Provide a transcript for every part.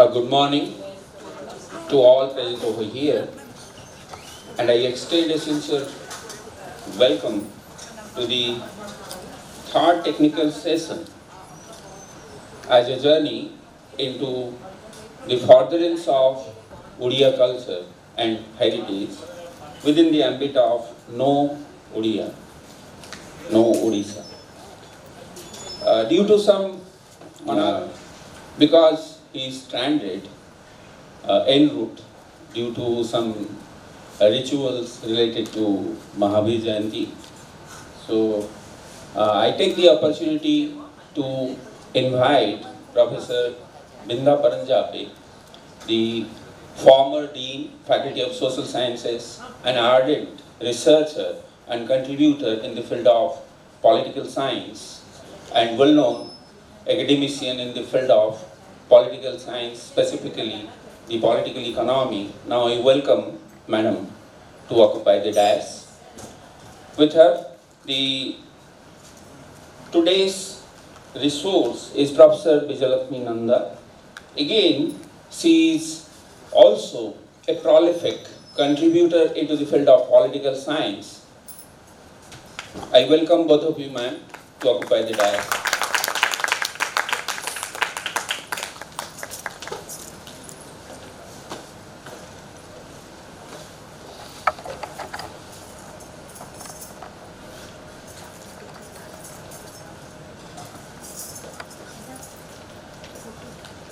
Good morning to all present over here, and I extend a sincere welcome to the third technical session as a journey into the furtherance of Odia culture and heritage within the ambit of No Odia, No Odisha. Due to some, because he is stranded en route due to some rituals related to Mahavir Jayanti. So I take the opportunity to invite Professor Binda Paranjape, the former Dean, Faculty of Social Sciences, an ardent researcher and contributor in the field of political science, and well-known academician in the field of political science, specifically the political economy. Now I welcome Madam to occupy the dais. With her, today's resource is Professor Bijayalaxmi Nanda. Again, she is also a prolific contributor into the field of political science. I welcome both of you, ma'am, to occupy the dais.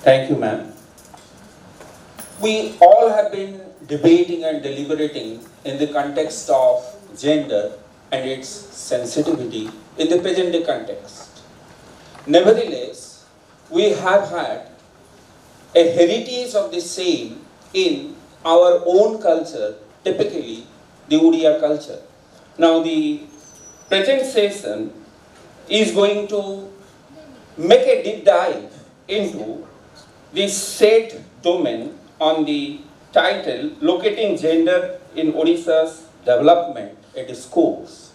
Thank you, ma'am. We all have been debating and deliberating in the context of gender and its sensitivity in the present day context. Nevertheless, we have had a heritage of the same in our own culture, typically the Odia culture. Now, the present session is going to make a deep dive into this said domain on the title Locating Gender in Odisha's Development, a Discourse.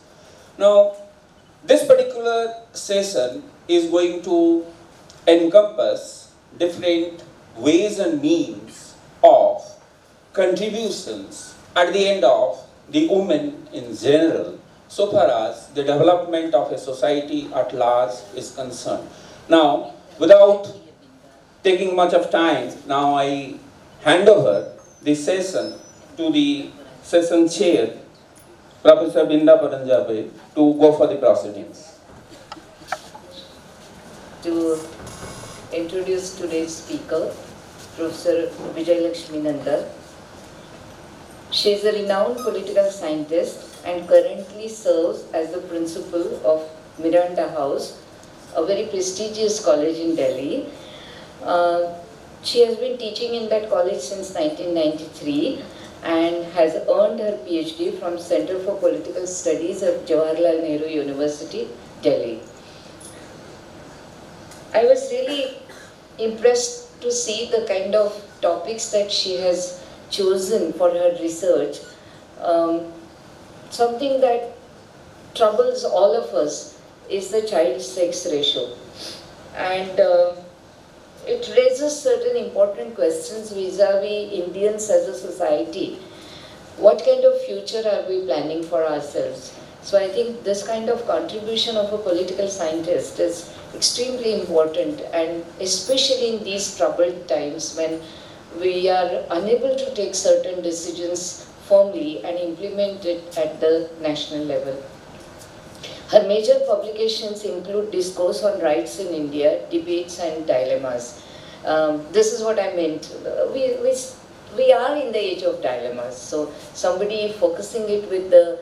Now, this particular session is going to encompass different ways and means of contributions at the end of the women in general, so far as the development of a society at large is concerned. Now, without taking much of time, now I hand over the session to the session chair, Professor Binda Paranjape, to go for the proceedings. To introduce today's speaker, Professor Bijayalaxmi Nanda. She is a renowned political scientist and currently serves as the principal of Miranda House, a very prestigious college in Delhi. She has been teaching in that college since 1993 and has earned her PhD from Center for Political Studies at Jawaharlal Nehru University, Delhi. I was really impressed to see the kind of topics that she has chosen for her research. Something that troubles all of us is the child-sex ratio. And it raises certain important questions vis-a-vis Indians as a society. What kind of future are we planning for ourselves? So I think this kind of contribution of a political scientist is extremely important, and especially in these troubled times when we are unable to take certain decisions firmly and implement it at the national level. Her major publications include Discourse on Rights in India, Debates and Dilemmas. This is what I meant. We are in the age of dilemmas. So somebody focusing it with the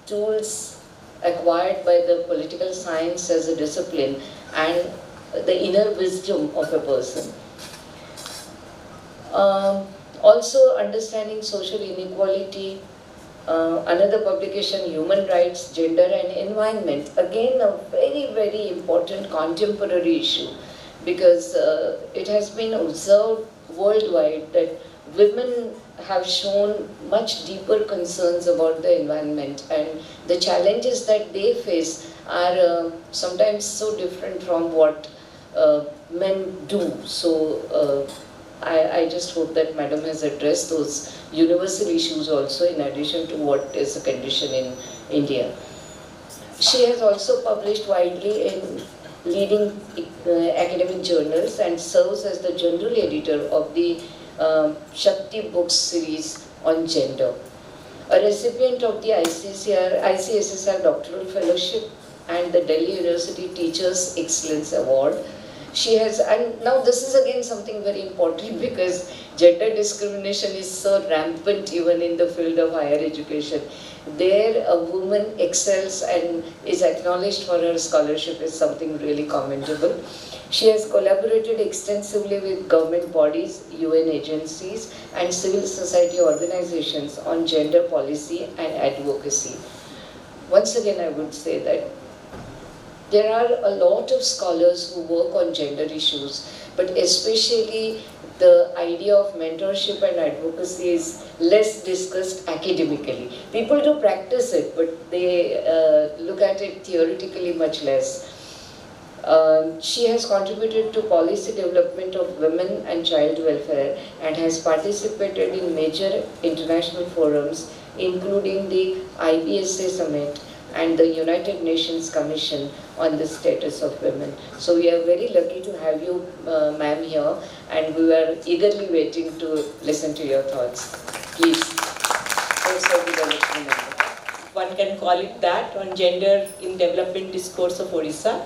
tools acquired by the political science as a discipline and the inner wisdom of a person. Also understanding social inequality. Another publication, Human Rights, Gender and Environment. Again, a very, very important contemporary issue, because it has been observed worldwide that women have shown much deeper concerns about the environment, and the challenges that they face are sometimes so different from what men do. So I just hope that Madam has addressed those universal issues also, in addition to what is the condition in India. She has also published widely in leading academic journals and serves as the general editor of the Shakti Books series on gender. A recipient of the ICSSR Doctoral Fellowship and the Delhi University Teachers Excellence Award. She has, and now this is again something very important because gender discrimination is so rampant even in the field of higher education. There a woman excels and is acknowledged for her scholarship is something really commendable. She has collaborated extensively with government bodies, UN agencies and civil society organizations on gender policy and advocacy. Once again I would say that there are a lot of scholars who work on gender issues, but especially the idea of mentorship and advocacy is less discussed academically. People do practice it, but they look at it theoretically much less. She has contributed to policy development of women and child welfare and has participated in major international forums, including the IBSA Summit and the United Nations Commission on the Status of Women. So we are very lucky to have you, ma'am, here, and we were eagerly waiting to listen to your thoughts. Please. Professor Bijayalaxmi Nanda. One can call it that, on gender in development discourse of Odisha.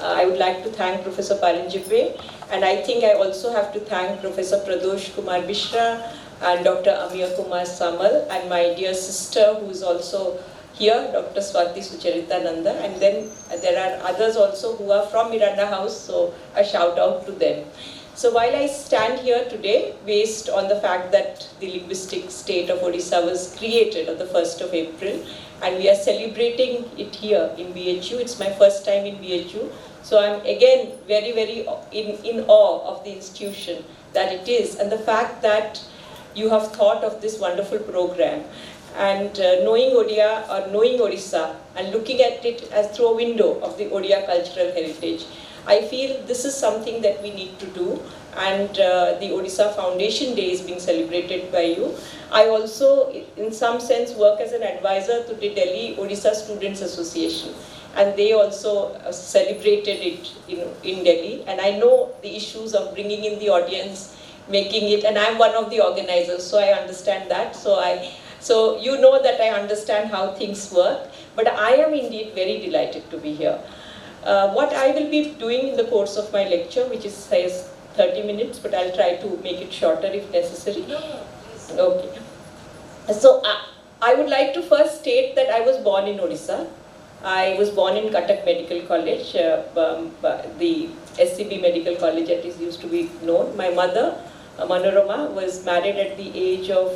I would like to thank Professor Parinjipe, and I think I also have to thank Professor Pradosh Kumar Mishra and Dr. Amiya Kumar Samal and my dear sister who is also here, Dr. Swati Sucharita Nanda, and then there are others also who are from Miranda House, so a shout out to them. So while I stand here today, based on the fact that the linguistic state of Odisha was created on the 1st of April, and we are celebrating it here in BHU, it's my first time in BHU, so I'm again very, very in awe of the institution that it is, and the fact that you have thought of this wonderful program. And knowing Odia or knowing Odisha and looking at it as through a window of the Odia cultural heritage, I feel this is something that we need to do, and the Odisha Foundation Day is being celebrated by you. I also, in some sense, work as an advisor to the Delhi Odisha Students Association, and they also celebrated it in Delhi, and I know the issues of bringing in the audience, making it, and I'm one of the organizers, so I understand that. So you know that I understand how things work, but I am indeed very delighted to be here. What I will be doing in the course of my lecture, which is says 30 minutes, but I'll try to make it shorter if necessary. Okay. So I would like to first state that I was born in Odisha. I was born in Cuttack Medical College, the SCB Medical College as it used to be known. My mother, Manorama, was married at the age of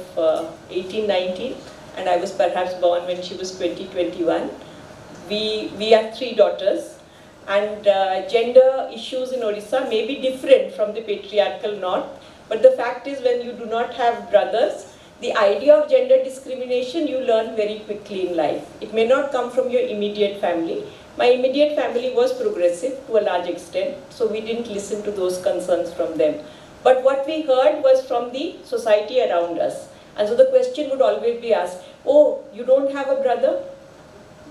18-19, and I was perhaps born when she was 20-21. We had 3 daughters, and gender issues in Odisha may be different from the patriarchal north, but the fact is when you do not have brothers, the idea of gender discrimination you learn very quickly in life. It may not come from your immediate family. My immediate family was progressive to a large extent, so we didn't listen to those concerns from them. But what we heard was from the society around us. And so the question would always be asked, oh, you don't have a brother?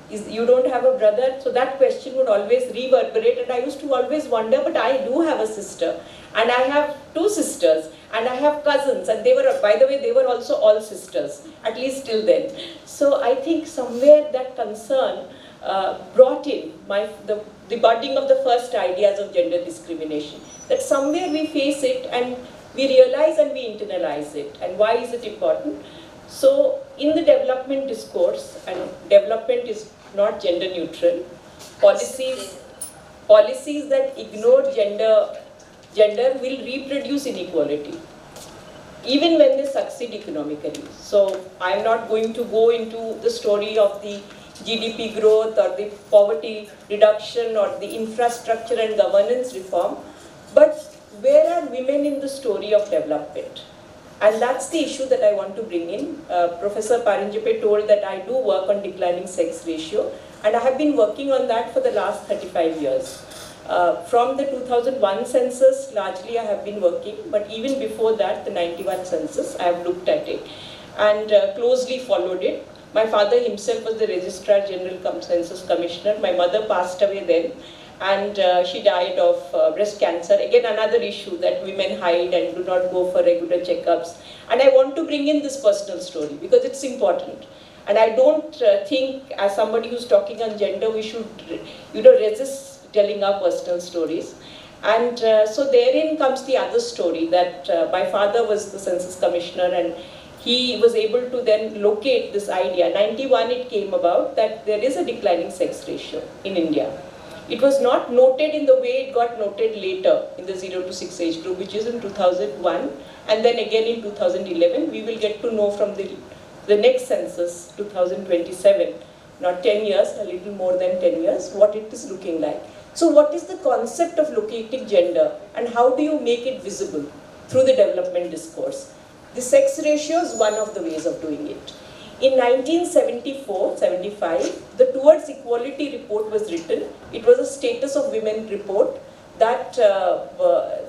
You don't have a brother? So that question would always reverberate, and I used to always wonder, but I do have a sister. And I have 2 sisters, and I have cousins, and they were, by the way, they were also all sisters, at least till then. So I think somewhere that concern brought in the budding of the first ideas of gender discrimination. That somewhere we face it and we realize and we internalize it. And why is it important? So in the development discourse, and development is not gender neutral, policies that ignore gender will reproduce inequality, even when they succeed economically. So I am not going to go into the story of the GDP growth or the poverty reduction or the infrastructure and governance reform, but where are women in the story of development? And that's the issue that I want to bring in. Professor Parinjipe told that I do work on declining sex ratio, and I have been working on that for the last 35 years. From the 2001 census, largely I have been working, but even before that, the 91 census, I have looked at it and closely followed it. My father himself was the Registrar General cum Census Commissioner. My mother passed away then, and she died of breast cancer. Again, another issue that women hide and do not go for regular checkups. And I want to bring in this personal story because it's important. And I don't think, as somebody who's talking on gender, we should, resist telling our personal stories. And so therein comes the other story that my father was the census commissioner, and he was able to then locate this idea. 91 it came about that there is a declining sex ratio in India. It was not noted in the way it got noted later in the 0 to 6 age group, which is in 2001, and then again in 2011. We will get to know from the next census, 2027, not 10 years, a little more than 10 years, what it is looking like. So what is the concept of locating gender, and how do you make it visible through the development discourse? The sex ratio is one of the ways of doing it. In 1974-75, the Towards Equality report was written. It was a status of women report that,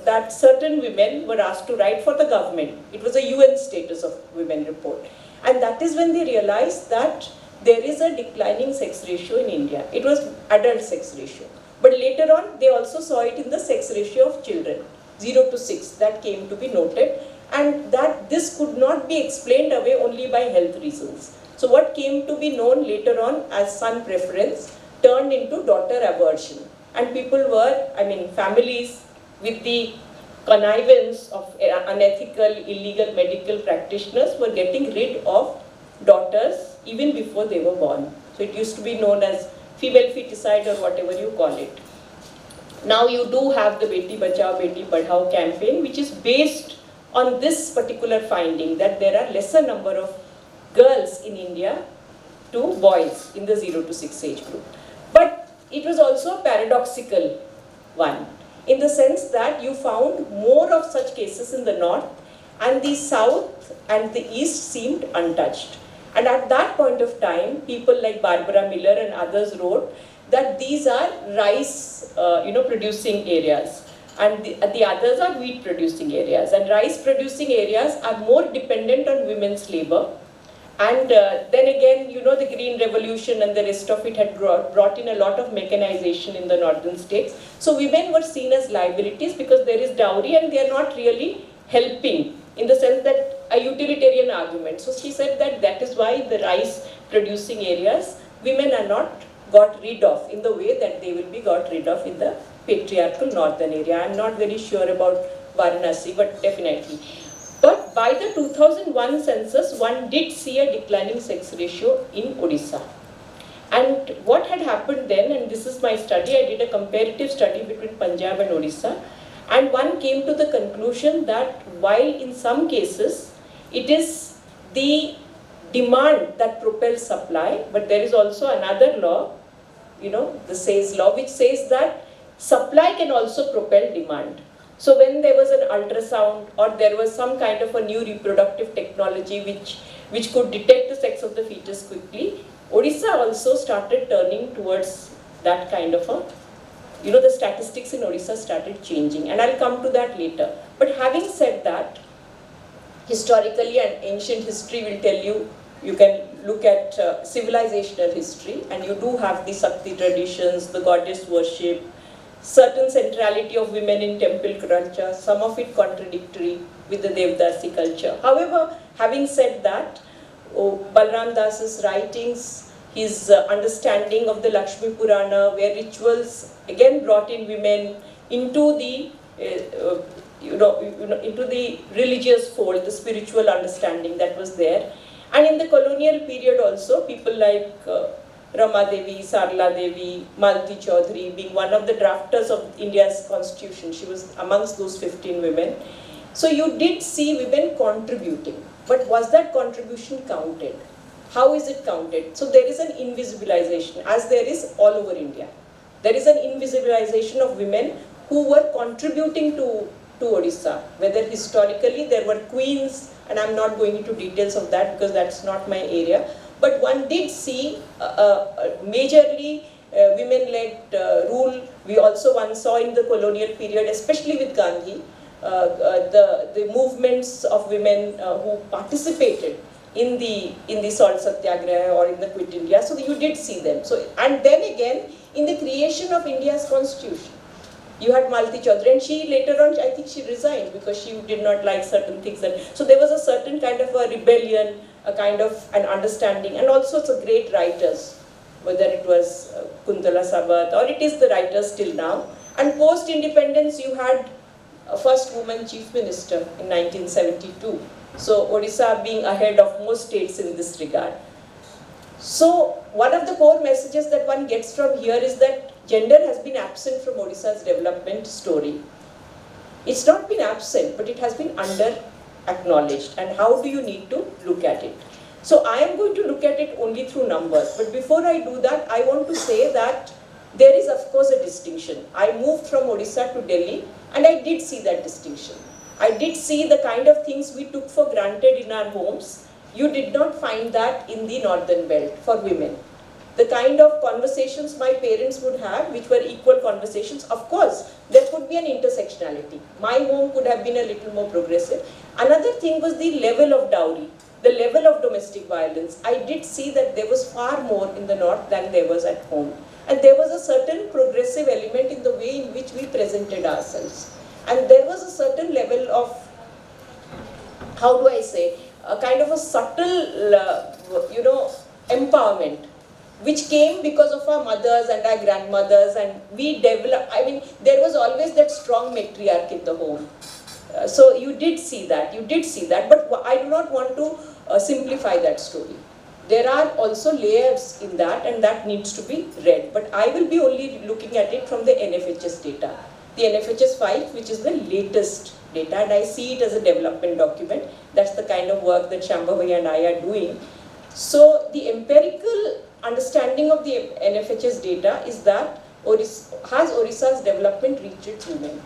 that certain women were asked to write for the government. It was a UN status of women report. And that is when they realized that there is a declining sex ratio in India. It was adult sex ratio. But later on, they also saw it in the sex ratio of children, 0 to 6, that came to be noted. And that this could not be explained away only by health reasons. So what came to be known later on as son preference turned into daughter aversion. And people were, families with the connivance of unethical, illegal medical practitioners were getting rid of daughters even before they were born. So it used to be known as female feticide or whatever you call it. Now you do have the Beti Bachao, Beti Padhao campaign, which is based on this particular finding that there are lesser number of girls in India to boys in the 0 to 6 age group. But it was also a paradoxical one, in the sense that you found more of such cases in the north, and the south and the east seemed untouched. And at that point of time, people like Barbara Miller and others wrote that these are rice producing areas. And the others are wheat producing areas, and rice producing areas are more dependent on women's labor. And then again, the Green Revolution and the rest of it had brought in a lot of mechanization in the northern states. So women were seen as liabilities because there is dowry and they are not really helping, in the sense that a utilitarian argument. So she said that is why the rice producing areas, women are not got rid of in the way that they will be got rid of in the patriarchal northern area. I am not very sure about Varanasi, but definitely. But by the 2001 census, one did see a declining sex ratio in Odisha. And what had happened then, and this is my study, I did a comparative study between Punjab and Odisha, and one came to the conclusion that while in some cases it is the demand that propels supply, but there is also another law, the SAYS law, which says that supply can also propel demand. So when there was an ultrasound or there was some kind of a new reproductive technology which could detect the sex of the fetus quickly, Odisha also started turning towards that kind of a, the statistics in Odisha started changing, and I'll come to that later. But having said that, historically and ancient history will tell you, you can look at civilizational history, and you do have the Sakti traditions, the goddess worship, certain centrality of women in temple culture, some of it contradictory with the Devdasi culture. However, having said that, Balram Das's writings, his understanding of the Lakshmi Purana, where rituals again brought in women into the into the religious fold, the spiritual understanding that was there. And in the colonial period also, people like Rama Devi, Sarla Devi, Malti Chaudhary, being one of the drafters of India's constitution. She was amongst those 15 women. So you did see women contributing, but was that contribution counted? How is it counted? So there is an invisibilization, as there is all over India. There is an invisibilization of women who were contributing to Odisha, whether historically there were queens, and I'm not going into details of that because that's not my area. But one did see majorly women-led rule. We also once saw in the colonial period, especially with Gandhi, the movements of women who participated in the salt satyagraha or in the Quit India. So you did see them. So, and then again in the creation of India's constitution, you had Malti Chaudhary, and she later on, I think she resigned because she did not like certain things. So there was a certain kind of a rebellion, a kind of an understanding, and also it's a great writers, whether it was Kuntala Sabat or it is the writers till now. And post-independence, you had a first woman chief minister in 1972. So Odisha being ahead of most states in this regard. So one of the core messages that one gets from here is that gender has been absent from Odisha's development story. It's not been absent, but it has been under acknowledged. And how do you need to look at it? So I am going to look at it only through numbers. But before I do that, I want to say that there is of course a distinction. I moved from Odisha to Delhi and I did see that distinction. I did see the kind of things we took for granted in our homes. You did not find that in the northern belt for women. The kind of conversations my parents would have, which were equal conversations, of course, there could be an intersectionality. My home could have been a little more progressive. Another thing was the level of dowry, the level of domestic violence. I did see that there was far more in the north than there was at home. And there was a certain progressive element in the way in which we presented ourselves. And there was a certain level of, how do I say, a kind of a subtle, empowerment, which came because of our mothers and our grandmothers, and we developed, I mean, there was always that strong matriarch in the home. So you did see that, but I do not want to simplify that story. There are also layers in that, and that needs to be read, but I will be only looking at it from the NFHS data. The NFHS 5, which is the latest data, and I see it as a development document. That's the kind of work that Shambhavi and I are doing. So the empirical understanding of the NFHS data is that has Odisha's development reached its women,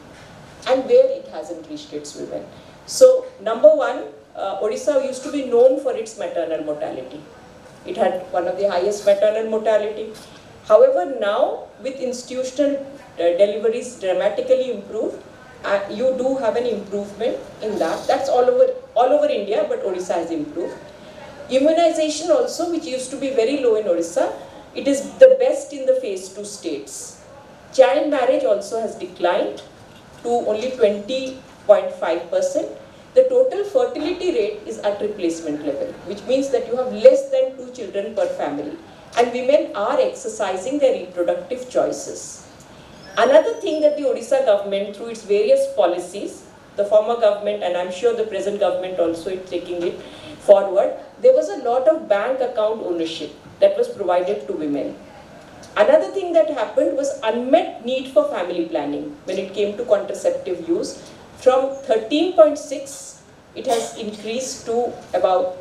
and where it hasn't reached its women. So number one, Odisha used to be known for its maternal mortality. It had one of the highest maternal mortality. However, now with institutional deliveries dramatically improved, you do have an improvement in that. That's all over India, but Odisha has improved. Immunization also, which used to be very low in Odisha, it is the best in the phase 2 states. Child marriage also has declined to only 20.5%. The total fertility rate is at replacement level, which means that you have less than 2 children per family. And women are exercising their reproductive choices. Another thing that the Odisha government, through its various policies, the former government and I'm sure the present government also is taking it forward, there was a lot of bank account ownership that was provided to women. Another thing that happened was unmet need for family planning when it came to contraceptive use. From 13.6, it has increased to about,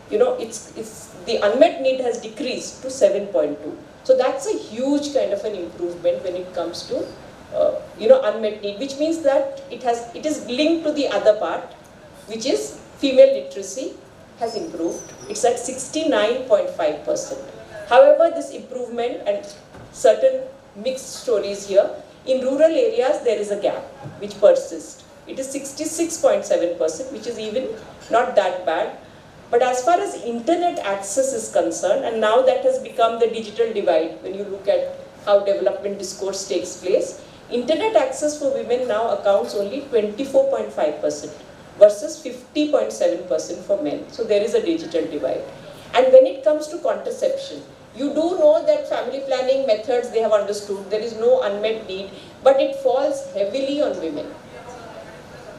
the unmet need has decreased to 7.2. So that's a huge kind of an improvement when it comes to, unmet need, which means that it is linked to the other part, which is female literacy has improved. It's at 69.5%. However, this improvement and certain mixed stories here, in rural areas there is a gap which persists. It is 66.7%, which is even not that bad. But as far as internet access is concerned, and now that has become the digital divide, when you look at how development discourse takes place, internet access for women now accounts only 24.5% versus 50.7% for men. So there is a digital divide. And when it comes to contraception, you do know that family planning methods they have understood, there is no unmet need, but it falls heavily on women.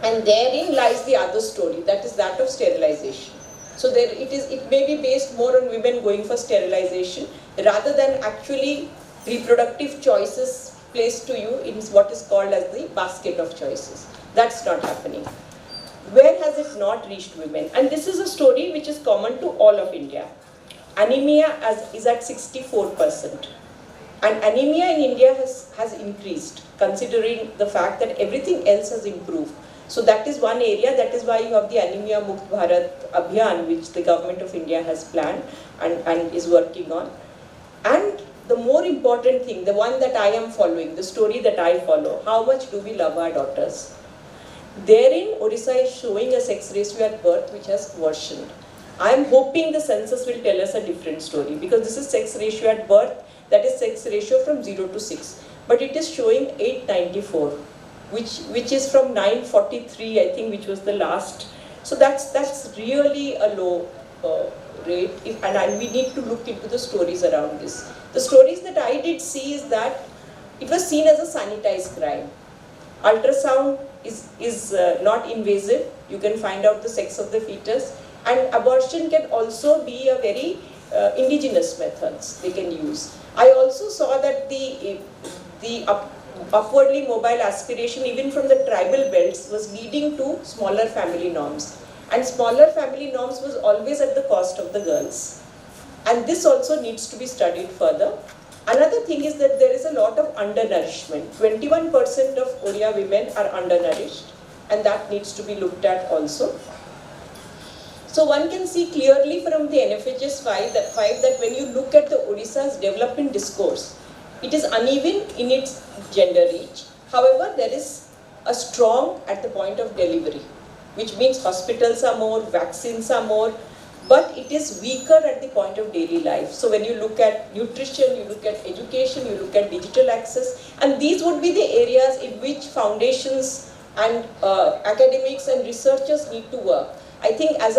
And therein lies the other story, that is that of sterilization. So it may be based more on women going for sterilization rather than actually reproductive choices placed to you in what is called as the basket of choices. That's not happening. Where has it not reached women? And this is a story which is common to all of India. Anemia is at 64%. And anemia in India has increased, considering the fact that everything else has improved. So that is one area, that is why you have the Anemia Mukt Bharat Abhiyan, which the government of India has planned and is working on. And the more important thing, the one that I am following, the story that I follow, how much do we love our daughters? Therein, Odisha is showing a sex ratio at birth which has worsened. I am hoping the census will tell us a different story, because this is sex ratio at birth, that is sex ratio from 0 to 6. But it is showing 894, which is from 943, I think, which was the last. So that's really a low rate, and we need to look into the stories around this. The stories that I did see is that it was seen as a sanitized crime. Ultrasound is not invasive. You can find out the sex of the fetus, and abortion can also be a very indigenous methods they can use. I also saw that the upwardly mobile aspiration even from the tribal belts was leading to smaller family norms, and smaller family norms was always at the cost of the girls, and this also needs to be studied further. Another thing is that there is a lot of undernourishment. 21% of Odia women are undernourished, and that needs to be looked at also. So one can see clearly from the NFHS 5 that when you look at the Odisha's development discourse, it is uneven in its gender reach. However, there is a strong at the point of delivery, which means hospitals are more, vaccines are more, but it is weaker at the point of daily life. So when you look at nutrition, you look at education, you look at digital access, and these would be the areas in which foundations and academics and researchers need to work. I think as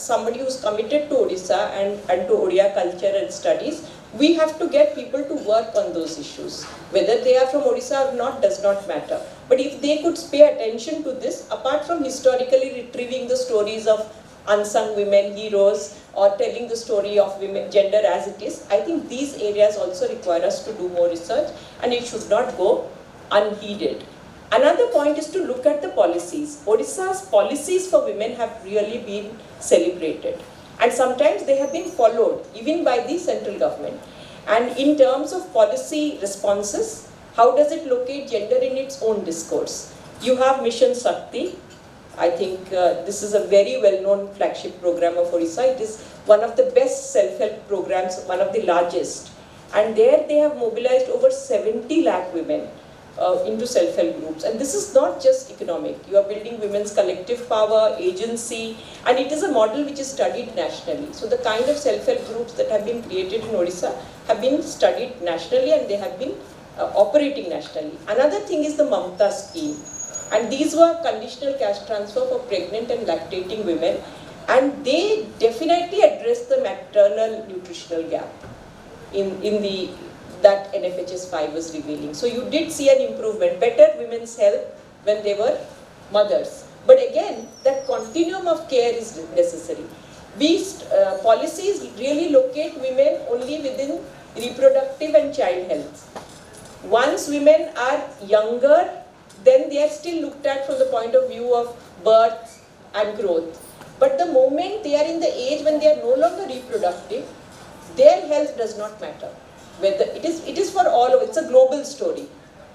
somebody who's committed to Odisha and to Odia culture and studies, we have to get people to work on those issues. Whether they are from Odisha or not does not matter. But if they could pay attention to this, apart from historically retrieving the stories of unsung women heroes or telling the story of women, gender as it is, I think these areas also require us to do more research, and it should not go unheeded. Another point is to look at the policies. Odisha's policies for women have really been celebrated, and sometimes they have been followed even by the central government. And in terms of policy responses, how does it locate gender in its own discourse? You have Mission Shakti. I think this is a very well-known flagship program of Odisha. It is one of the best self-help programs, one of the largest. And there they have mobilized over 70 lakh women into self-help groups. And this is not just economic. You are building women's collective power, agency, and it is a model which is studied nationally. So the kind of self-help groups that have been created in Odisha have been studied nationally, and they have been operating nationally. Another thing is the Mamta scheme. And these were conditional cash transfer for pregnant and lactating women, and they definitely address the maternal nutritional gap that NFHS 5 was revealing. So you did see an improvement, better women's health when they were mothers. But again, that continuum of care is necessary. These policies really locate women only within reproductive and child health. Once women are younger, then they are still looked at from the point of view of birth and growth. But the moment they are in the age when they are no longer reproductive, their health does not matter. Whether it is for all of it's a global story,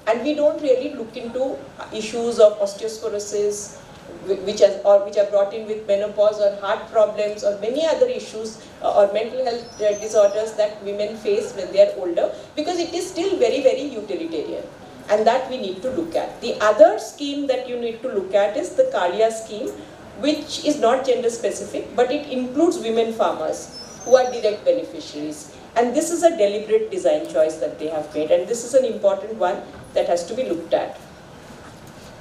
and we don't really look into issues of osteoporosis, which are brought in with menopause, or heart problems, or many other issues, or mental health disorders that women face when they are older, because it is still very, very utilitarian, and that we need to look at. The other scheme that you need to look at is the Kalia scheme, which is not gender specific, but it includes women farmers who are direct beneficiaries. And this is a deliberate design choice that they have made, and this is an important one that has to be looked at.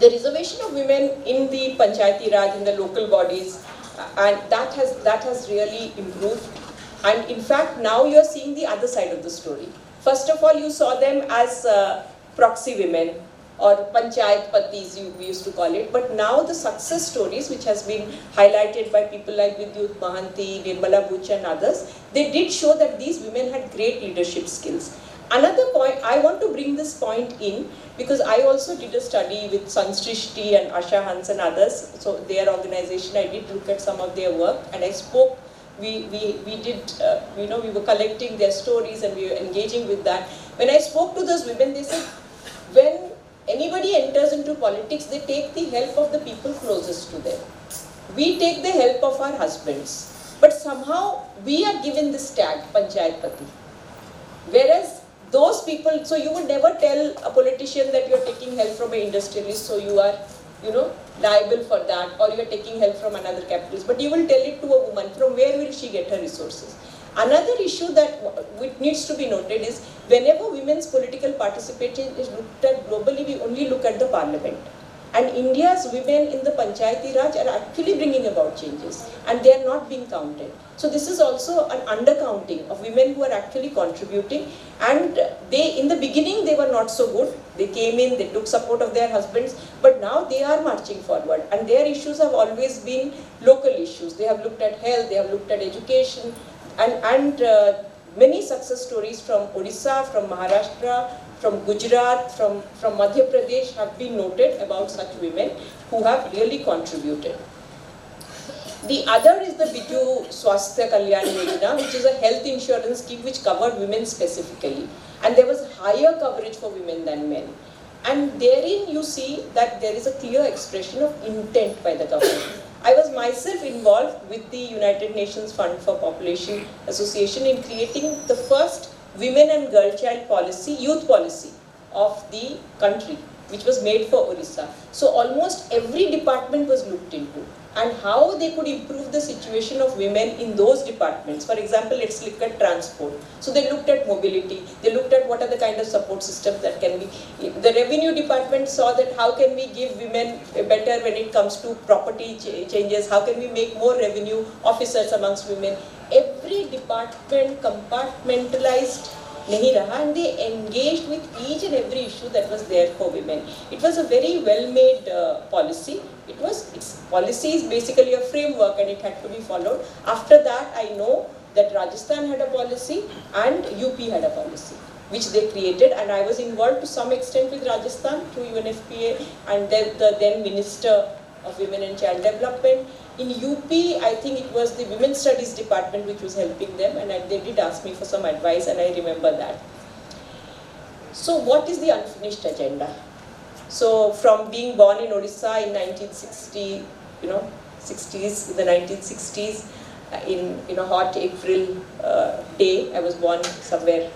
The reservation of women in the Panchayati Raj, in the local bodies, and that has really improved. And in fact, now you are seeing the other side of the story. First of all, you saw them as proxy women, or Panchayat Patis, we used to call it. But now the success stories, which has been highlighted by people like Vidyut Mahanti, Nirmala Buch and others, they did show that these women had great leadership skills. Another point, I want to bring this point in, because I also did a study with Sansrishti and Asha Hans and others. So their organization, I did look at some of their work, and I spoke, we were collecting their stories and we were engaging with that. When I spoke to those women, they said, when anybody enters into politics, they take the help of the people closest to them. We take the help of our husbands. But somehow we are given this tag, Panchayat Pati. Whereas those people, so you would never tell a politician that you're taking help from an industrialist, so you are, liable for that, or you're taking help from another capitalist, but you will tell it to a woman. From where will she get her resources? Another issue that needs to be noted is whenever women's political participation is looked at globally, we only look at the parliament. And India's women in the Panchayati Raj are actually bringing about changes, and they are not being counted. So this is also an undercounting of women who are actually contributing, and in the beginning they were not so good. They came in, they took support of their husbands, but now they are marching forward, and their issues have always been local issues. They have looked at health, they have looked at education, and many success stories from Odisha, from Maharashtra, from Gujarat, from Madhya Pradesh have been noted about such women who have really contributed. The other is the Bijayalaxmi Swasthya Kalyan Yojana, which is a health insurance scheme which covered women specifically. And there was higher coverage for women than men. And therein you see that there is a clear expression of intent by the government. I was myself involved with the United Nations Fund for Population Association in creating the first women and girl child policy, youth policy of the country, which was made for Odisha. So almost every department was looked into, and how they could improve the situation of women in those departments. For example, let's look at transport. So they looked at mobility, they looked at what are the kind of support systems that can be. The revenue department saw that how can we give women better when it comes to property changes, how can we make more revenue officers amongst women. Every department compartmentalized nahi raha, and they engaged with each and every issue that was there for women. It was a very well-made policy. Its policy is basically a framework, and it had to be followed. After that, I know that Rajasthan had a policy and UP had a policy, which they created, and I was involved to some extent with Rajasthan through UNFPA and then the then Minister of Women and Child Development. In UP, I think it was the Women's Studies Department which was helping them, and they did ask me for some advice, and I remember that. So what is the unfinished agenda? So from being born in Odisha in 1960, in the 1960s, in a hot April day, I was born somewhere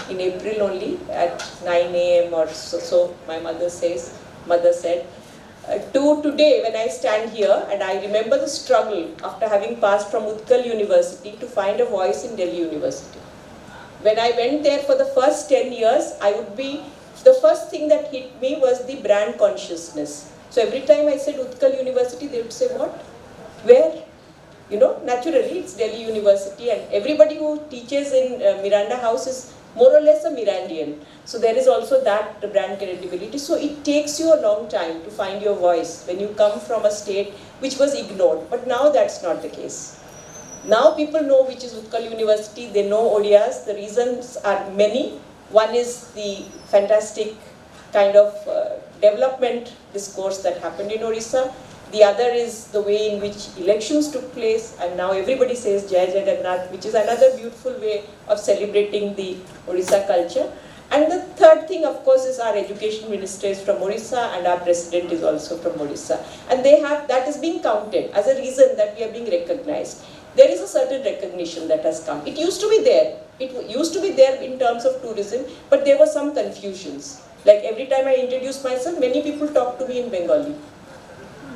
in April only at 9 a.m. or so my mother said. To today, when I stand here, and I remember the struggle after having passed from Utkal University to find a voice in Delhi University. When I went there for the first 10 years, the first thing that hit me was the brand consciousness. So every time I said Utkal University, they would say, what? Where? Naturally, it's Delhi University, and everybody who teaches in Miranda House is more or less a Mirandian. So there is also that brand credibility. So it takes you a long time to find your voice when you come from a state which was ignored. But now that's not the case. Now people know which is Utkal University, they know Odias. The reasons are many. One is the fantastic kind of development discourse that happened in Odisha. The other is the way in which elections took place, and now everybody says Jai Jagannath, which is another beautiful way of celebrating the Odisha culture. And the third thing, of course, is our education minister is from Odisha, and our president is also from Odisha. And that is being counted as a reason that we are being recognized. There is a certain recognition that has come. It used to be there. It used to be there in terms of tourism, but there were some confusions. Like every time I introduced myself, many people talked to me in Bengali.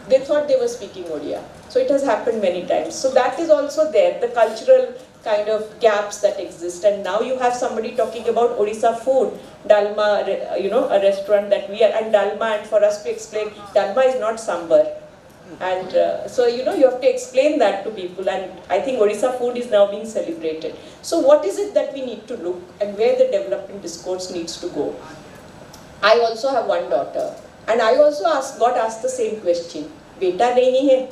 They thought they were speaking Odia. So it has happened many times. So that is also there, the cultural kind of gaps that exist. And now you have somebody talking about Odisha food, Dalma, a restaurant that we are, and Dalma, and for us to explain, Dalma is not sambar. And so, you have to explain that to people, and I think Odisha food is now being celebrated. So what is it that we need to look, and where the development discourse needs to go? I also have one daughter, and I also got asked the same question. Beta nahi hai.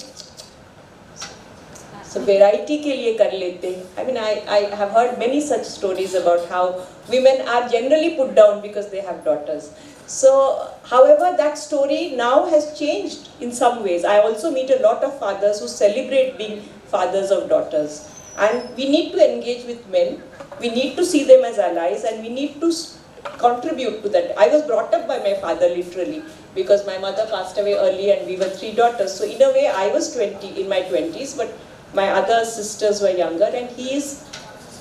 So variety ke liye kar lete. I mean, I have heard many such stories about how women are generally put down because they have daughters. So, however, that story now has changed in some ways. I also meet a lot of fathers who celebrate being fathers of daughters. And we need to engage with men. We need to see them as allies, and we need to contribute to that. I was brought up by my father literally, because my mother passed away early and we were 3 daughters. So in a way I was in my 20s, but my other sisters were younger, and he is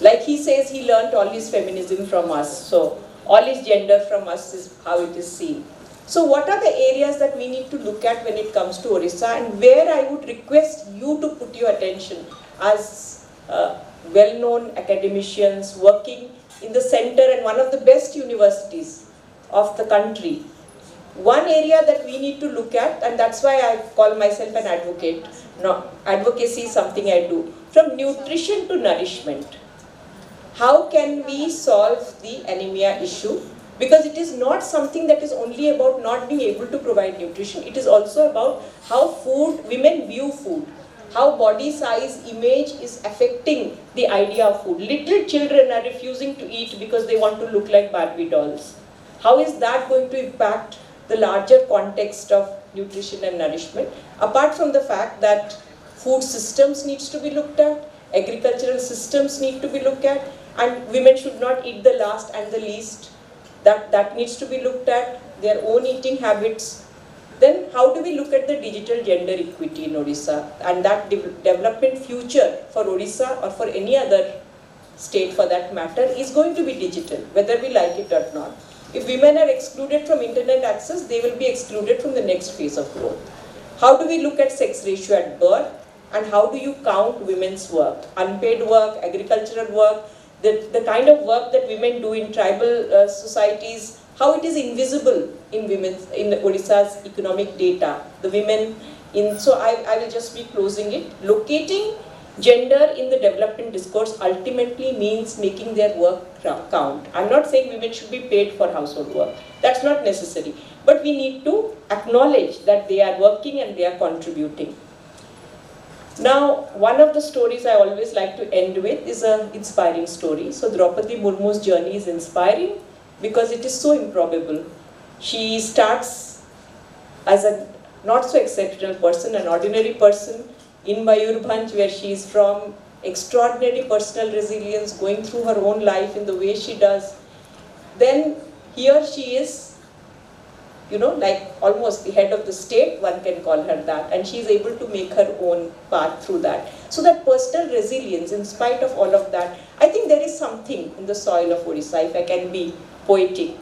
Like he says, he learnt all his feminism from us. So all his gender from us is how it is seen. So what are the areas that we need to look at when it comes to Odisha, and where I would request you to put your attention as well-known academicians working in the center and one of the best universities of the country. One area that we need to look at, and that's why I call myself an advocate. No, advocacy is something I do. From nutrition to nourishment. How can we solve the anemia issue? Because it is not something that is only about not being able to provide nutrition. It is also about how women view food. How body size image is affecting the idea of food. Little children are refusing to eat because they want to look like Barbie dolls. How is that going to impact the larger context of nutrition and nourishment? Apart from the fact that food systems needs to be looked at, agricultural systems need to be looked at, and women should not eat the last and the least. That needs to be looked at, their own eating habits. Then how do we look at the digital gender equity in Odisha, and that development future for Odisha or for any other state for that matter is going to be digital, whether we like it or not. If women are excluded from internet access, they will be excluded from the next phase of growth. How do we look at sex ratio at birth, and how do you count women's work, unpaid work, agricultural work, the kind of work that women do in tribal societies, how it is invisible in Odisha's economic data. The women so I will just be closing it. Locating gender in the development discourse ultimately means making their work count. I'm not saying women should be paid for household work. That's not necessary. But we need to acknowledge that they are working and they are contributing. Now, one of the stories I always like to end with is an inspiring story. So Draupadi Murmu's journey is inspiring because it is so improbable. She starts as a not so exceptional person, an ordinary person in Mayurbhanj, where she is from, extraordinary personal resilience, going through her own life in the way she does. Then here she is, like almost the head of the state, one can call her that, and she is able to make her own path through that. So that personal resilience, in spite of all of that, I think there is something in the soil of Odisha, if I can be poetic.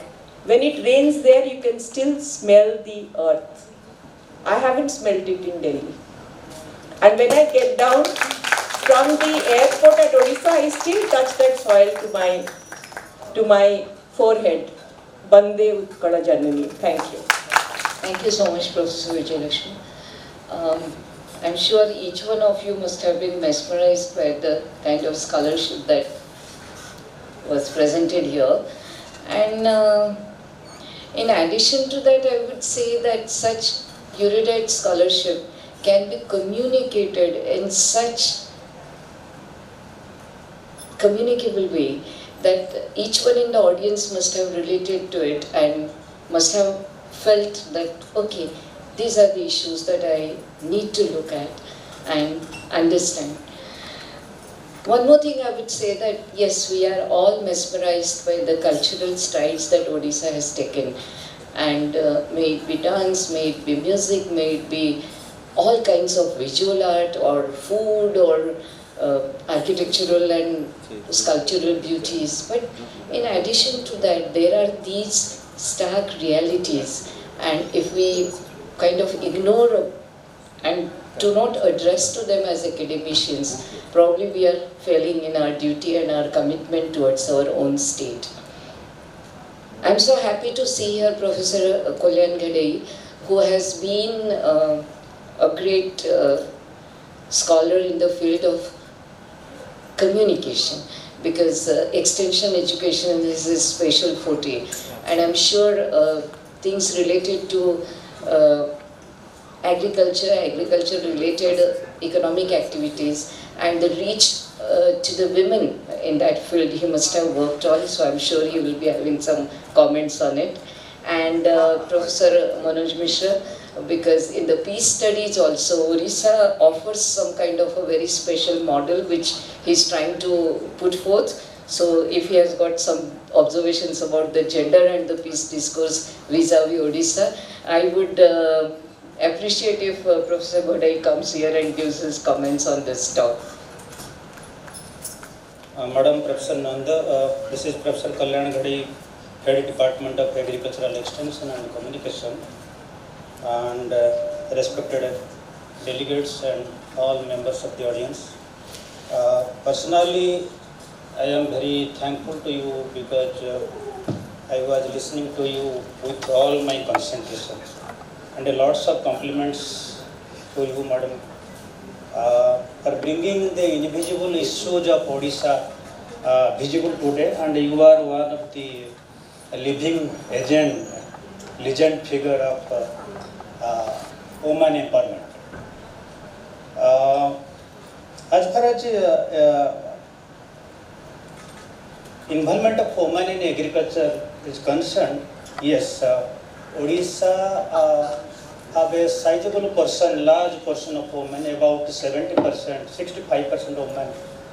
When it rains there, you can still smell the earth. I haven't smelled it in Delhi. And when I get down from the airport at Odisha, I still touch that soil to my forehead. Bande Utkala Janani. Thank you. Thank you so much, Professor Bijayalaxmi. I'm sure each one of you must have been mesmerized by the kind of scholarship that was presented here. And in addition to that, I would say that such erudite scholarship can be communicated in such communicable way that each one in the audience must have related to it and must have felt that, okay, these are the issues that I need to look at and understand. One more thing I would say that, yes, we are all mesmerized by the cultural strides that Odisha has taken. And may it be dance, may it be music, may it be all kinds of visual art or food or architectural and sculptural beauties. But in addition to that, there are these stark realities, and if we kind of ignore and do not address to them as academicians, probably we are failing in our duty and our commitment towards our own state. I'm so happy to see here Professor Kalyan Ghadei, who has been a great scholar in the field of communication, because extension education is his special forte, and I'm sure things related to agriculture related economic activities and the reach to the women in that field he must have worked on, so I'm sure he will be having some comments on it. And Professor Manoj Mishra, because in the peace studies also, Odisha offers some kind of a very special model which he's trying to put forth. So if he has got some observations about the gender and the peace discourse vis-a-vis Odisha, I would appreciate if Professor Ghadei comes here and gives his comments on this talk. Madam Professor Nanda, this is Professor Kalyan Ghadi, Head Department of Agricultural Extension and Communication, and respected delegates and all members of the audience. Personally, I am very thankful to you because I was listening to you with all my concentration, and lots of compliments to you, Madam, for bringing the invisible issues of Odisha visible today, and you are one of the living legend figure of woman empowerment. As far as involvement of women in agriculture is concerned, yes, Odisha have a sizable portion, large portion of women, about 70%, 65% of women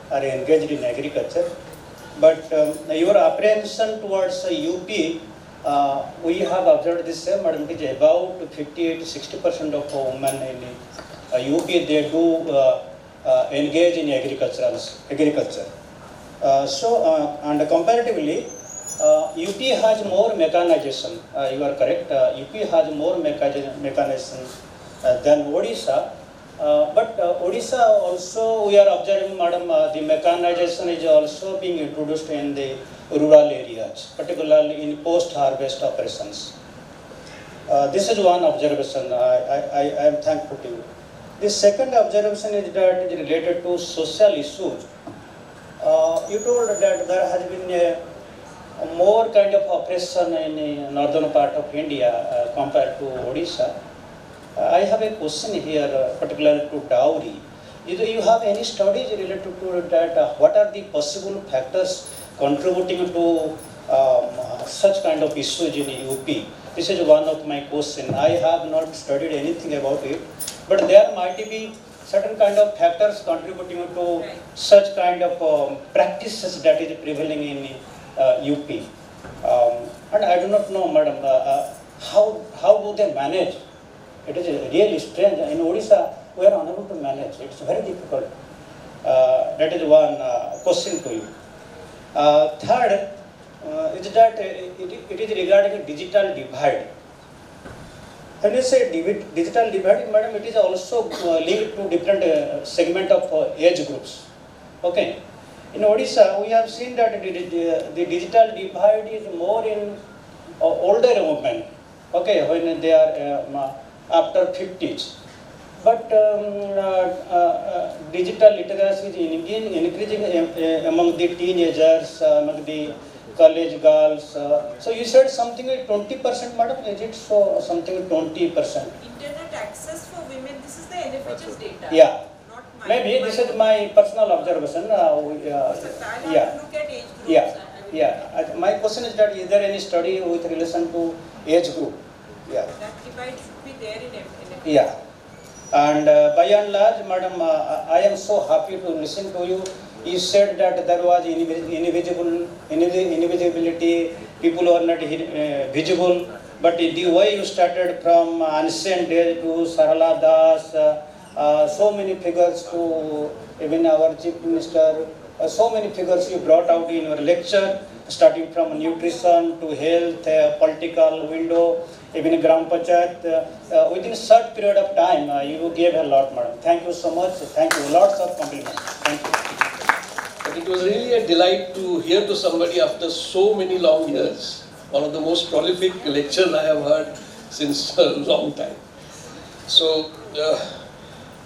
are engaged in agriculture. But your apprehension towards UP, we have observed this, Madam, it is about 58-60% of women in UP, they do engage in agriculture. And comparatively, UP has more mechanization. You are correct. UP has more mechanization than Odisha. But Odisha also, we are observing, Madam, the mechanization is also being introduced in the rural areas, particularly in post-harvest operations. This is one observation. I am thankful to you. The second observation is that it is related to social issues. You told that there has been a more kind of oppression in the northern part of India compared to Odisha. I have a question here, particularly to dowry. Do you have any studies related to that? What are the possible factors contributing to such kind of issues in UP? This is one of my questions. I have not studied anything about it, but there might be certain kind of factors contributing to such kind of practices that is prevailing in UP. And I do not know, Madam, how do they manage? It is really strange. In Odisha, we are unable to manage. It's very difficult. That is one question to you. Third is that it is regarding a digital divide. When you say digital divide, Madam, it is also linked to different segment of age groups. Okay. In Odisha, we have seen that the digital divide is more in older women. Okay, when they are after 50s. But digital literacy is increasing among the teenagers, among the college girls. So you said something like 20%, Madam, is it so? Something 20%. Internet access for women, this is the NFHS data. Yeah. Not mine. Maybe this is my personal observation. I'll have to look at age groups. Yeah. My question is that is there any study with relation to age group? Yeah. That divide should be there in NFHS. Yeah. And by and large, Madam, I am so happy to listen to you. You said that there was invisibility, people are not visible, but the way you started from ancient days to Sarala Das, so many figures to even our Chief Minister, so many figures you brought out in your lecture, starting from nutrition to health, political window, even Gram Panchayat. Within a short period of time, you gave a lot, Madam. Thank you so much. Thank you. Lots of compliments. Thank you. But it was really a delight to hear to somebody after so many long years. One of the most prolific lectures I have heard since a long time. So,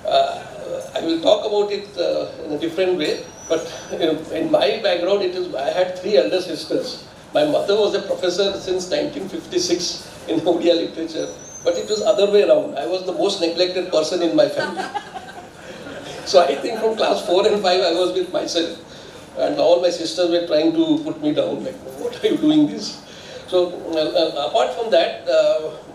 I will talk about it in a different way. But in my background, I had 3 elder sisters. My mother was a professor since 1956 in Odia literature, but it was other way around. I was the most neglected person in my family. So I think from class 4 and 5, I was with myself, and all my sisters were trying to put me down, like, what are you doing this? So apart from that,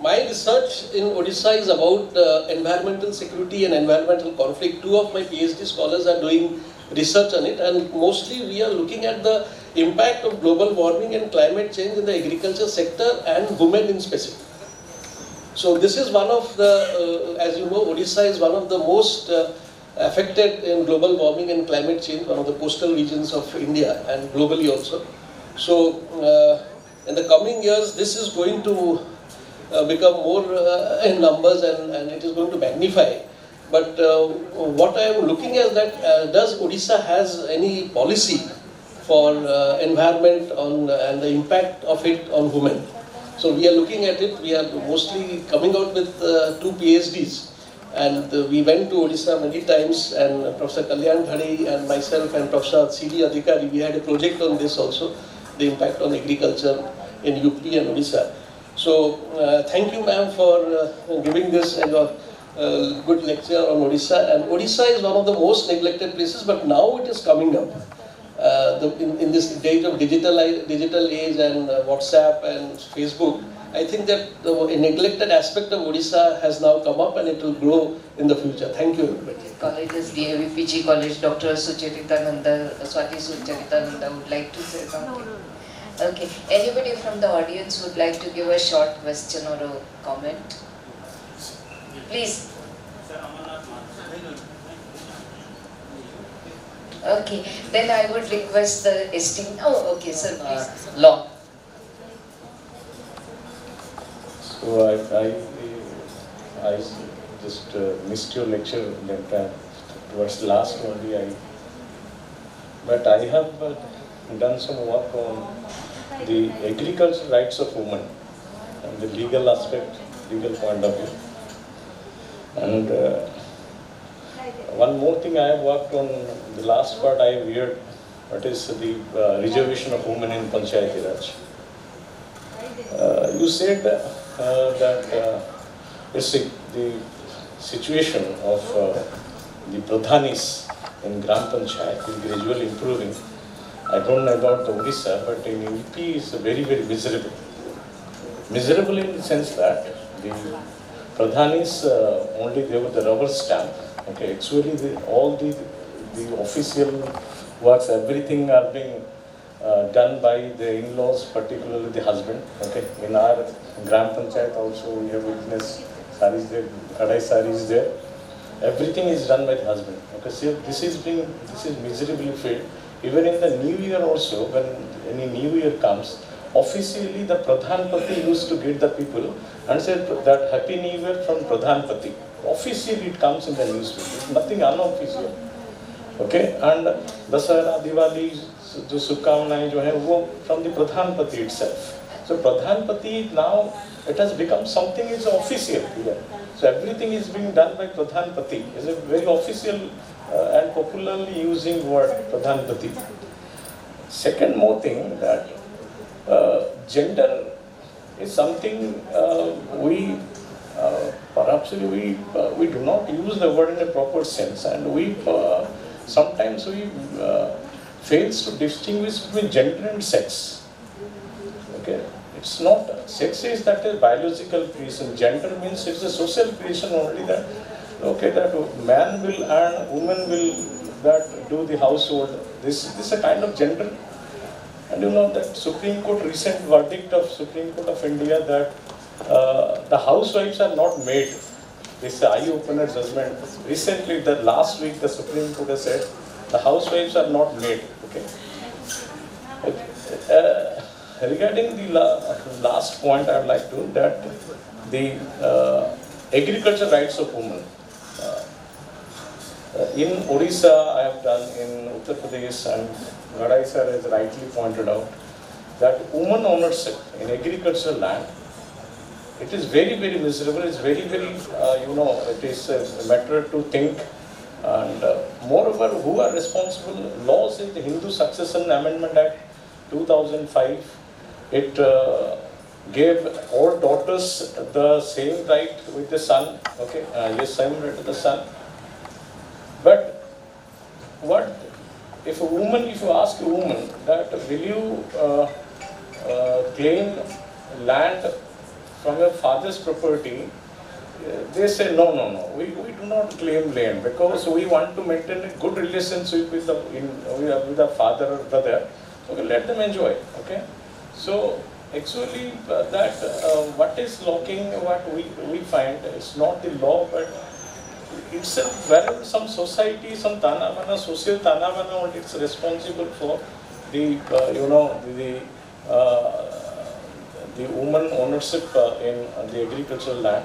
my research in Odisha is about environmental security and environmental conflict. 2 of my PhD scholars are doing research on it, and mostly we are looking at the impact of global warming and climate change in the agriculture sector and women in specific. So this is one of the, as you know, Odisha is one of the most affected in global warming and climate change, one of the coastal regions of India and globally also. So in the coming years, this is going to become more in numbers, and it is going to magnify. But what I am looking at is that does Odisha has any policy for environment and the impact of it on women? So we are looking at it. We are mostly coming out with 2 PhDs, and we went to Odisha many times, and Professor Kalyan Dhari and myself and Professor C.D. Adhikari, we had a project on this also, the impact on agriculture in UP and Odisha. So thank you, ma'am, for giving this good lecture on Odisha. And Odisha is one of the most neglected places, but now it is coming up. In this age of digital age and WhatsApp and Facebook, I think that the neglected aspect of Odisha has now come up, and it will grow in the future. Thank you, everybody. Colleges, DAV, PG College, Dr. Sucharita Nanda, Swati Sucharita Nanda would like to say something. Okay, anybody from the audience would like to give a short question or a comment? Please. Okay, then I would request the esteemed. Oh, okay, sir, please. Law. So I just missed your lecture that towards the last only. But I have done some work on the agricultural rights of women and the legal aspect, legal point of view. And one more thing I have worked on, the last part I have heard, that is the reservation of women in Panchayati Raj. You said that the situation of the pradhanis in Gram Panchayat is gradually improving. I don't know about Odisha, but in UP is very, very miserable. Miserable in the sense that the pradhanis only they were the rubber stamp. Okay, actually all the official works, everything are being done by the in-laws, particularly the husband. Okay, in our Gram Panchayat also we have witnessed saris there, kadai saris there. Everything is done by the husband. Okay, so this is miserably failed. Even in the new year also, when any new year comes, officially the Pradhan Pati used to greet the people and say that Happy New Year from Pradhan Pati. Officially it comes in the newspaper, nothing unofficial. Okay, and Dasara, Diwali, जो शुभकामनाएं जो है वो from the Pradhan Pati itself. So Pradhan Pati now it has become something is official here. So everything is being done by Pradhan Pati. It's a very official and popularly using word Pradhan Pati. Second more thing that gender is something we perhaps we do not use the word in a proper sense, and we sometimes we fails to distinguish between gender and sex. Okay, it's not sex is that a biological creation. Gender means it's a social creation only that. Okay, that man will earn, woman will that do the household. This is a kind of gender. And you know that Supreme Court recent verdict of Supreme Court of India that the housewives are not made. This eye-opener judgment. Recently, the last week, the Supreme Court has said the housewives are not made. Okay. Regarding the last point, I would like to that the agricultural rights of women. In Odisha, I have done in Uttar Pradesh, and Gadai sir has rightly pointed out that woman ownership in agricultural land, it is very, very miserable. It's very, very, it is a matter to think. And moreover, who are responsible? Laws in the Hindu Succession Amendment Act 2005, it gave all daughters the same right with the son. Okay, yes, same right to the son. But what if a woman, if you ask a woman that will you claim land from your father's property, they say no, we do not claim land because we want to maintain a good relationship with the father or brother. Okay, let them enjoy. Okay, so actually that what is locking, what we find, it's not the law, but itself, wherever some society, some tanamana, social tanamana, it's responsible for the, the woman ownership in the agricultural land.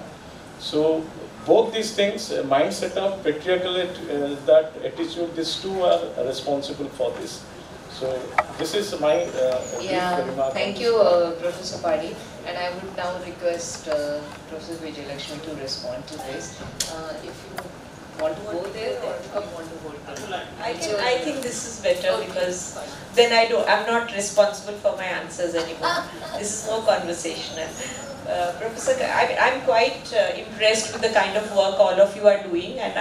So both these things, mindset of patriarchal that attitude, these two are responsible for this. So this is my remark. Thank you, Professor Padi. And I would now request Professor Bijayalaxmi to respond to this. If you want to go there or you want to hold it? I think this is better because then I'm not responsible for my answers anymore. This is more conversational. Professor, I'm quite impressed with the kind of work all of you are doing, and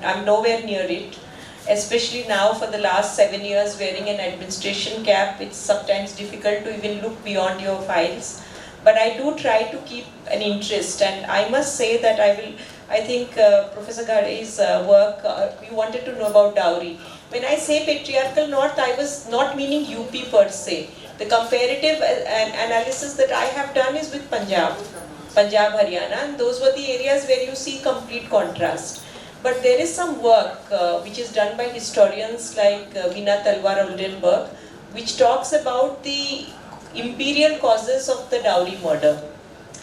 I'm nowhere near it. Especially now for the last 7 years wearing an administration cap, it's sometimes difficult to even look beyond your files. But I do try to keep an interest, and I must say that I think Professor Ghadai's work, you wanted to know about dowry. When I say patriarchal north, I was not meaning UP per se. The comparative analysis that I have done is with Punjab, Haryana, and those were the areas where you see complete contrast. But there is some work which is done by historians like Veena Talwar-Oldenburg, which talks about the imperial causes of the dowry murder,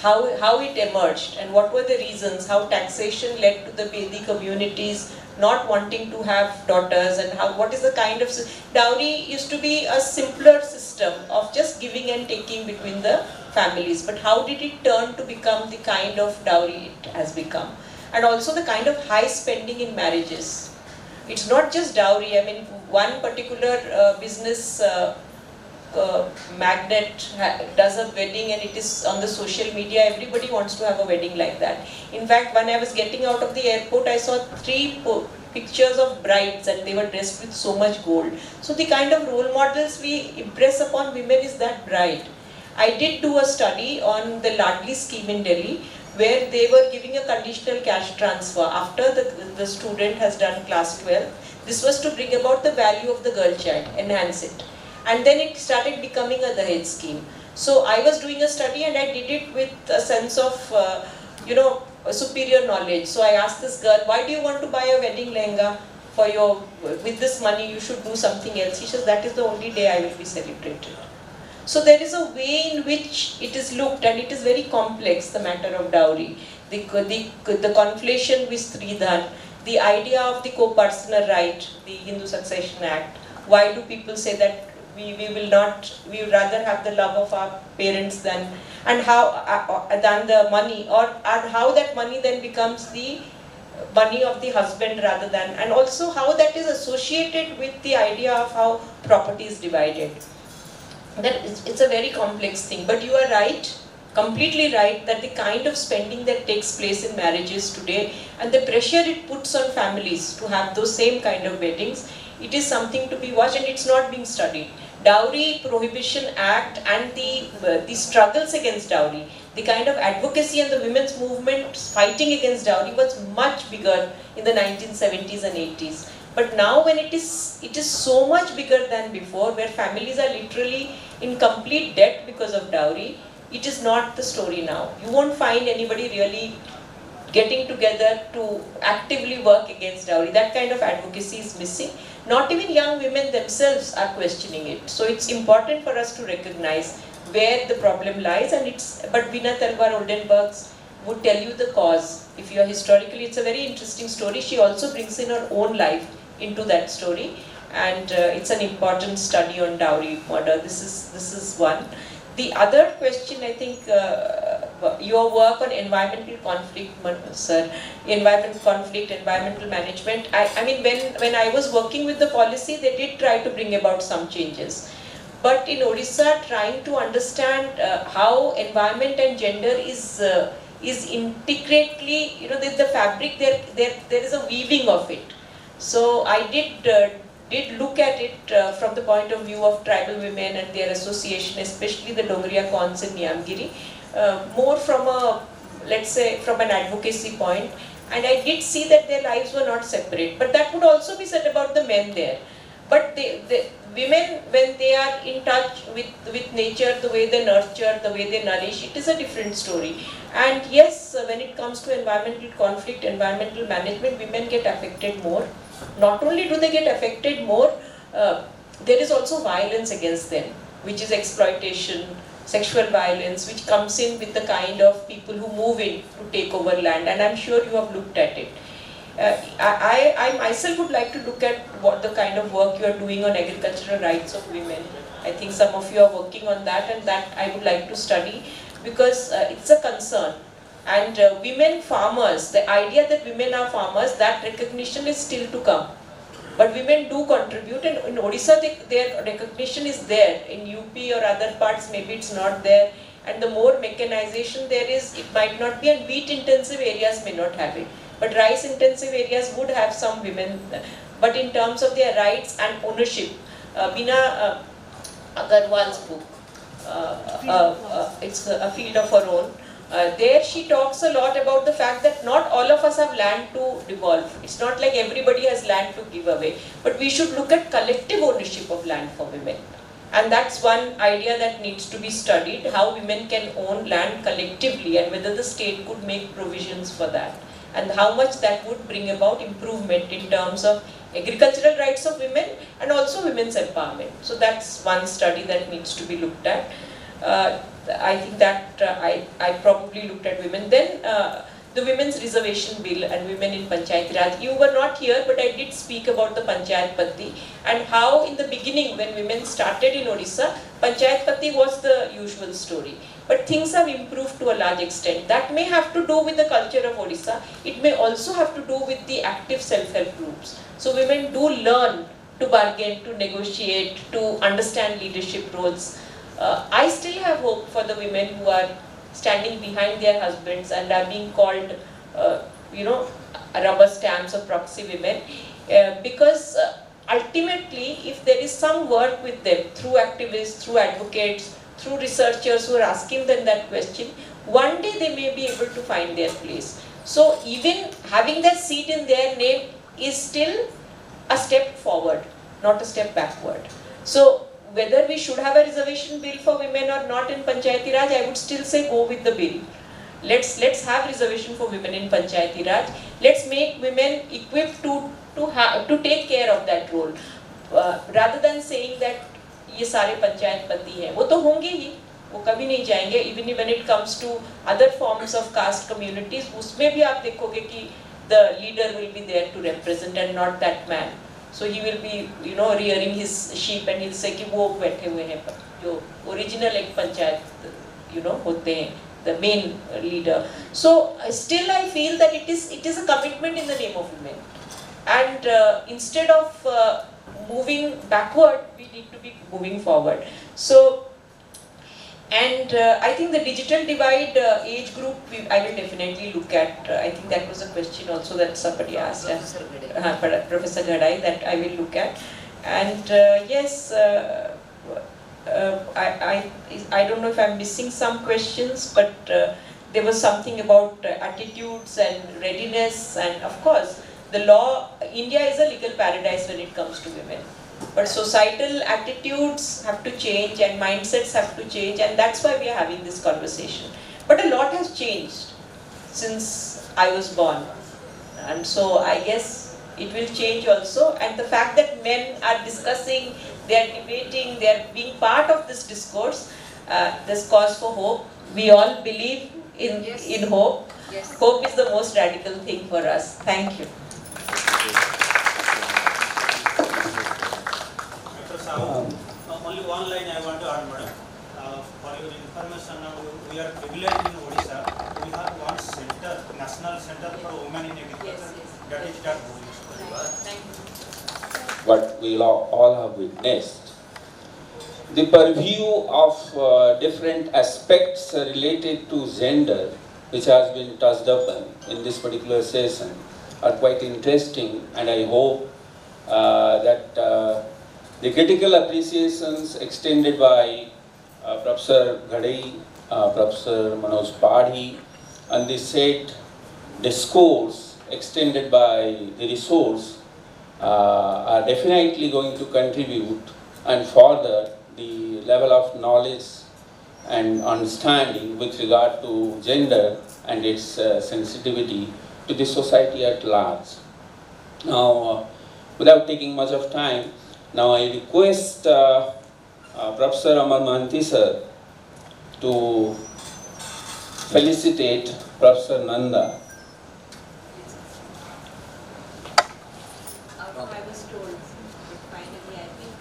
how it emerged and what were the reasons, how taxation led to the Bedi communities not wanting to have daughters, and what is the kind of dowry used to be a simpler system of just giving and taking between the families, but how did it turn to become the kind of dowry it has become? And also the kind of high spending in marriages. It's not just dowry. I mean, one particular business magnate does a wedding and it is on the social media. Everybody wants to have a wedding like that. In fact, when I was getting out of the airport, I saw 3 pictures of brides and they were dressed with so much gold. So the kind of role models we impress upon women is that bride. I did do a study on the Ladli scheme in Delhi, where they were giving a conditional cash transfer after the student has done class 12. This was to bring about the value of the girl child, enhance it. And then it started becoming a Dahej scheme. So I was doing a study and I did it with a sense of, a superior knowledge. So I asked this girl, why do you want to buy a wedding lehenga for with this money you should do something else. She says, that is the only day I will be celebrated. So there is a way in which it is looked, and it is very complex, the matter of dowry. The conflation with Stridhan, the idea of the co-personal right, the Hindu Succession Act. Why do people say that we would rather have the love of our parents than the money, and how that money then becomes the money of the husband rather than, and also how that is associated with the idea of how property is divided. That it's a very complex thing, but you are right, completely right, that the kind of spending that takes place in marriages today and the pressure it puts on families to have those same kind of weddings, it is something to be watched, and it's not being studied. Dowry Prohibition Act and the struggles against dowry, the kind of advocacy and the women's movement fighting against dowry was much bigger in the 1970s and 80s. But now when it is so much bigger than before, where families are literally in complete debt because of dowry, it is not the story now. You won't find anybody really getting together to actively work against dowry. That kind of advocacy is missing. Not even young women themselves are questioning it. So it's important for us to recognize where the problem lies, but Veena Talwar-Oldenburg would tell you the cause. If you are historically, it's a very interesting story. She also brings in her own life into that story, and it's an important study on dowry murder. This is one. The other question, I think, your work on environmental conflict, sir, environmental management. I mean, when I was working with the policy, they did try to bring about some changes. But in Odisha, trying to understand how environment and gender is intricately, the fabric, there is a weaving of it. So I did look at it from the point of view of tribal women and their association, especially the Dogriya Cons in Niyamgiri, more from let's say, from an advocacy point. And I did see that their lives were not separate. But that would also be said about the men there. but women, when they are in touch with nature, the way they nurture, the way they nourish, it is a different story. And yes, when it comes to environmental conflict, environmental management, women get affected more. Not only do they get affected more, there is also violence against them, which is exploitation, sexual violence, which comes in with the kind of people who move in to take over land, and I'm sure you have looked at it. I myself would like to look at what the kind of work you are doing on agricultural rights of women. I think some of you are working on that, and that I would like to study, because it's a concern. And women farmers, the idea that women are farmers, that recognition is still to come. But women do contribute, and in Odisha their recognition is there. In UP or other parts maybe it's not there, and the more mechanization there is, it might not be, and wheat intensive areas may not have it. But rice intensive areas would have some women. But in terms of their rights and ownership, Bina Agarwal's book, it's A Field of Our Own. There she talks a lot about the fact that not all of us have land to devolve. It's not like everybody has land to give away. But we should look at collective ownership of land for women. And that's one idea that needs to be studied, how women can own land collectively and whether the state could make provisions for that. And how much that would bring about improvement in terms of agricultural rights of women and also women's empowerment. So that's one study that needs to be looked at. I think that I probably looked at women. Then the Women's Reservation Bill and women in Panchayati Raj. You were not here, but I did speak about the Panchayat Pati and how in the beginning when women started in Odisha, Panchayat Pati was the usual story. But things have improved to a large extent. That may have to do with the culture of Odisha. It may also have to do with the active self-help groups. So women do learn to bargain, to negotiate, to understand leadership roles. I still have hope for the women who are standing behind their husbands and are being called, rubber stamps or proxy women, because ultimately, if there is some work with them through activists, through advocates, through researchers who are asking them that question, one day they may be able to find their place. So even having that seat in their name is still a step forward, not a step backward. So whether we should have a reservation bill for women or not in Panchayati Raj, I would still say go with the bill. Let's have reservation for women in Panchayati Raj. Let's make women equipped to take care of that role, rather than saying that ये सारे पंचायत पति हैं, वो तो होंगे ही, वो कभी नहीं जाएंगे. Even when it comes to other forms of caste communities, उसमें भी आप देखोगे कि the leader will be there to represent and not that man. So he will be, rearing his sheep and he'll say कि वो बैठे हुए हैं, जो original एक पंचायत, होते हैं, the main leader. So still I feel that it is a commitment in the name of women. And instead of moving backward, we need to be moving forward. So, and I think the digital divide age group, I will definitely look at. I think that was a question also that somebody asked, Professor Ghadai, that I will look at. And yes, I don't know if I'm missing some questions, but there was something about attitudes and readiness, and of course, the law, India is a legal paradise when it comes to women. But societal attitudes have to change and mindsets have to change, and that's why we are having this conversation. But a lot has changed since I was born. And so I guess it will change also. And the fact that men are discussing, they are debating, they are being part of this discourse, there's cause for hope. We all believe in hope. Yes. Hope is the most radical thing for us. Thank you. Only one line I want to add, madam. For your information, we are privileged in Odisha. We have one center, national center for women in agriculture. That is that. Thank you. What we all have witnessed, the purview of different aspects related to gender, which has been touched upon in this particular session, are quite interesting, and I hope that the critical appreciations extended by Professor Ghadai, Professor Manoj Padhi, and the said discourse extended by the resource are definitely going to contribute and further the level of knowledge and understanding with regard to gender and its sensitivity to the society at large. Now, without taking much of time, now I request Professor Amar Mahanti sir to felicitate Professor Nanda. I was told, but finally I meet.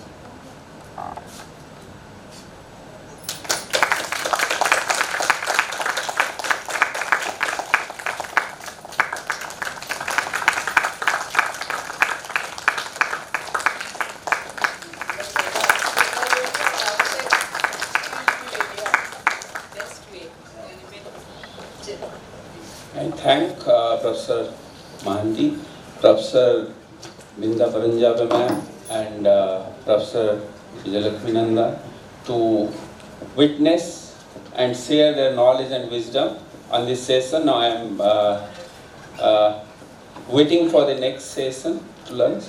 I thank Professor Mahanti, Professor Binda Paranjaba ma'am and Professor Bijayalaxmi Nanda to witness and share their knowledge and wisdom on this session. Now I am waiting for the next session to lunch,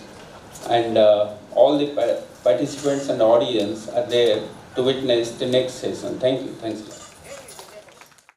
and all the participants and audience are there to witness the next session. Thank you. Thanks.